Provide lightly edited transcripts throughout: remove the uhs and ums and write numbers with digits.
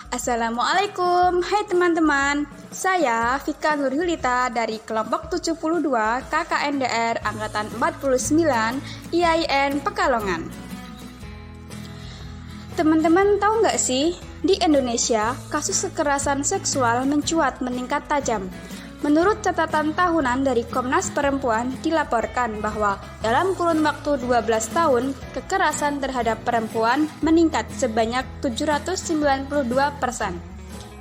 Assalamualaikum, hai teman-teman. Saya Vika Nurhulita dari kelompok 72 KKNDR Angkatan 49 IAIN Pekalongan. Teman-teman tahu nggak sih, di Indonesia kasus kekerasan seksual mencuat meningkat tajam. Menurut catatan tahunan dari Komnas Perempuan dilaporkan bahwa dalam kurun waktu 12 tahun, kekerasan terhadap perempuan meningkat sebanyak 792%.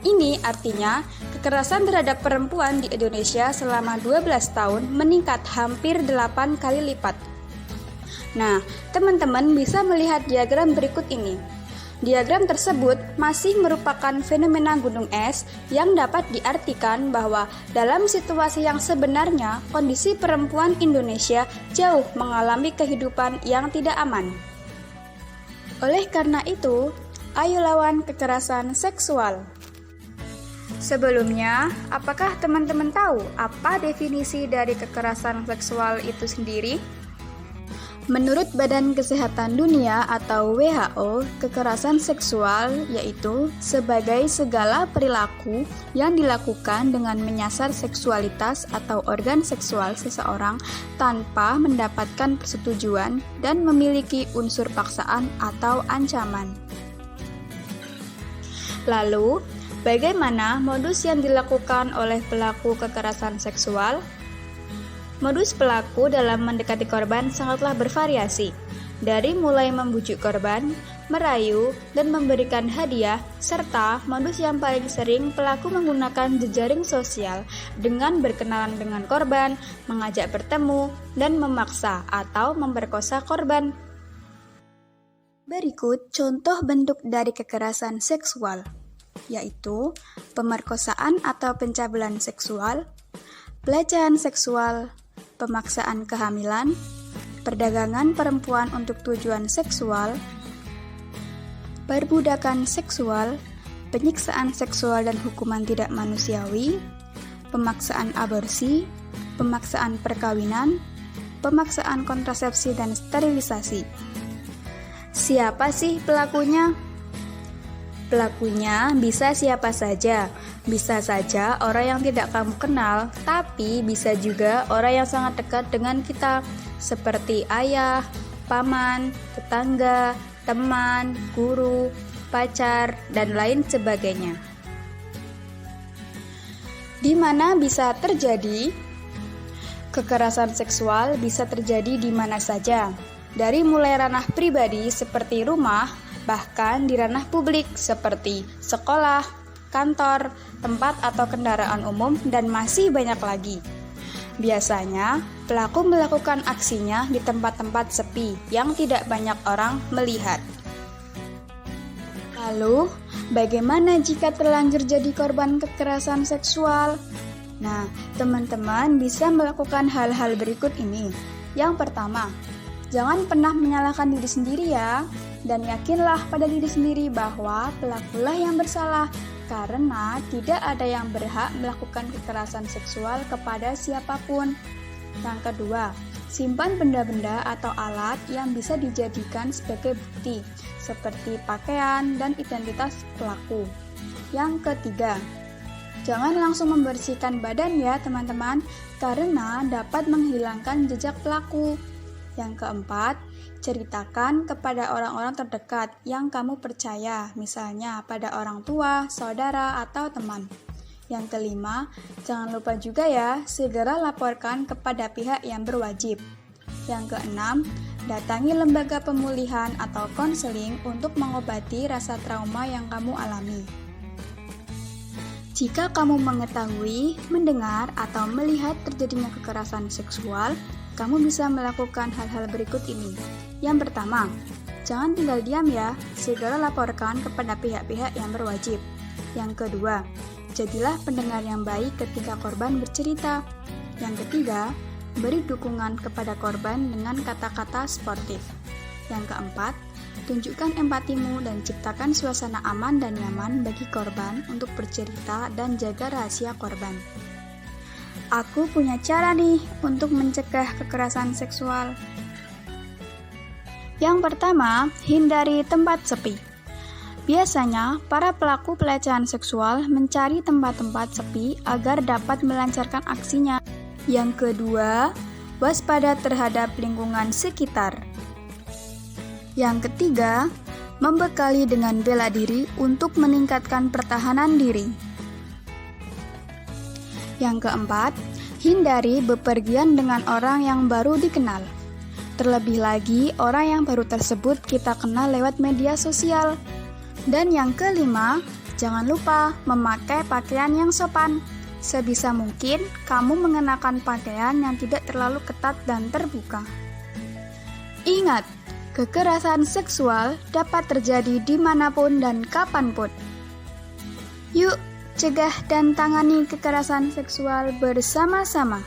Ini artinya kekerasan terhadap perempuan di Indonesia selama 12 tahun meningkat hampir 8 kali lipat. Nah, teman-teman bisa melihat diagram berikut ini. Diagram tersebut masih merupakan fenomena gunung es yang dapat diartikan bahwa dalam situasi yang sebenarnya kondisi perempuan Indonesia jauh mengalami kehidupan yang tidak aman. Oleh karena itu, ayo lawan kekerasan seksual. Sebelumnya, apakah teman-teman tahu apa definisi dari kekerasan seksual itu sendiri? Menurut Badan Kesehatan Dunia atau WHO, kekerasan seksual yaitu sebagai segala perilaku yang dilakukan dengan menyasar seksualitas atau organ seksual seseorang tanpa mendapatkan persetujuan dan memiliki unsur paksaan atau ancaman. Lalu, bagaimana modus yang dilakukan oleh pelaku kekerasan seksual? Modus pelaku dalam mendekati korban sangatlah bervariasi, dari mulai membujuk korban, merayu, dan memberikan hadiah, serta modus yang paling sering pelaku menggunakan jejaring sosial dengan berkenalan dengan korban, mengajak bertemu, dan memaksa atau memperkosa korban. Berikut contoh bentuk dari kekerasan seksual, yaitu pemerkosaan atau pencabulan seksual, pelecehan seksual, pemaksaan kehamilan, perdagangan perempuan untuk tujuan seksual, perbudakan seksual, penyiksaan seksual dan hukuman tidak manusiawi, pemaksaan aborsi, pemaksaan perkawinan, pemaksaan kontrasepsi dan sterilisasi. Siapa sih pelakunya? Pelakunya bisa siapa saja. Bisa saja orang yang tidak kamu kenal, tapi bisa juga orang yang sangat dekat dengan kita, seperti ayah, paman, tetangga, teman, guru, pacar, dan lain sebagainya. Di mana bisa terjadi? Kekerasan seksual bisa terjadi di mana saja, dari mulai ranah pribadi seperti rumah, bahkan di ranah publik seperti sekolah, kantor, tempat atau kendaraan umum, dan masih banyak lagi. Biasanya, pelaku melakukan aksinya di tempat-tempat sepi yang tidak banyak orang melihat. Lalu, bagaimana jika terlanjur jadi korban kekerasan seksual? Nah, teman-teman bisa melakukan hal-hal berikut ini. Yang pertama, jangan pernah menyalahkan diri sendiri ya, dan yakinlah pada diri sendiri bahwa pelakulah yang bersalah, karena tidak ada yang berhak melakukan kekerasan seksual kepada siapapun. Yang kedua, simpan benda-benda atau alat yang bisa dijadikan sebagai bukti, seperti pakaian dan identitas pelaku. Yang ketiga, jangan langsung membersihkan badan ya teman-teman, karena dapat menghilangkan jejak pelaku. Yang keempat, ceritakan kepada orang-orang terdekat yang kamu percaya, misalnya pada orang tua, saudara, atau teman. Yang kelima, jangan lupa juga ya, segera laporkan kepada pihak yang berwajib. Yang keenam, datangi lembaga pemulihan atau konseling untuk mengobati rasa trauma yang kamu alami. Jika kamu mengetahui, mendengar, atau melihat terjadinya kekerasan seksual, kamu bisa melakukan hal-hal berikut ini. Yang pertama, jangan tinggal diam ya, segera laporkan kepada pihak-pihak yang berwajib. Yang kedua, jadilah pendengar yang baik ketika korban bercerita. Yang ketiga, beri dukungan kepada korban dengan kata-kata sportif. Yang keempat, tunjukkan empatimu dan ciptakan suasana aman dan nyaman bagi korban untuk bercerita dan jaga rahasia korban. Aku punya cara nih untuk mencegah kekerasan seksual. Yang pertama, hindari tempat sepi. Biasanya, para pelaku pelecehan seksual mencari tempat-tempat sepi agar dapat melancarkan aksinya. Yang kedua, waspada terhadap lingkungan sekitar. Yang ketiga, membekali dengan bela diri untuk meningkatkan pertahanan diri. Yang keempat, hindari bepergian dengan orang yang baru dikenal. Terlebih lagi, orang yang baru tersebut kita kenal lewat media sosial. Dan yang kelima, jangan lupa memakai pakaian yang sopan. Sebisa mungkin, kamu mengenakan pakaian yang tidak terlalu ketat dan terbuka. Ingat, kekerasan seksual dapat terjadi dimanapun dan kapanpun. Yuk, cegah dan tangani kekerasan seksual bersama-sama.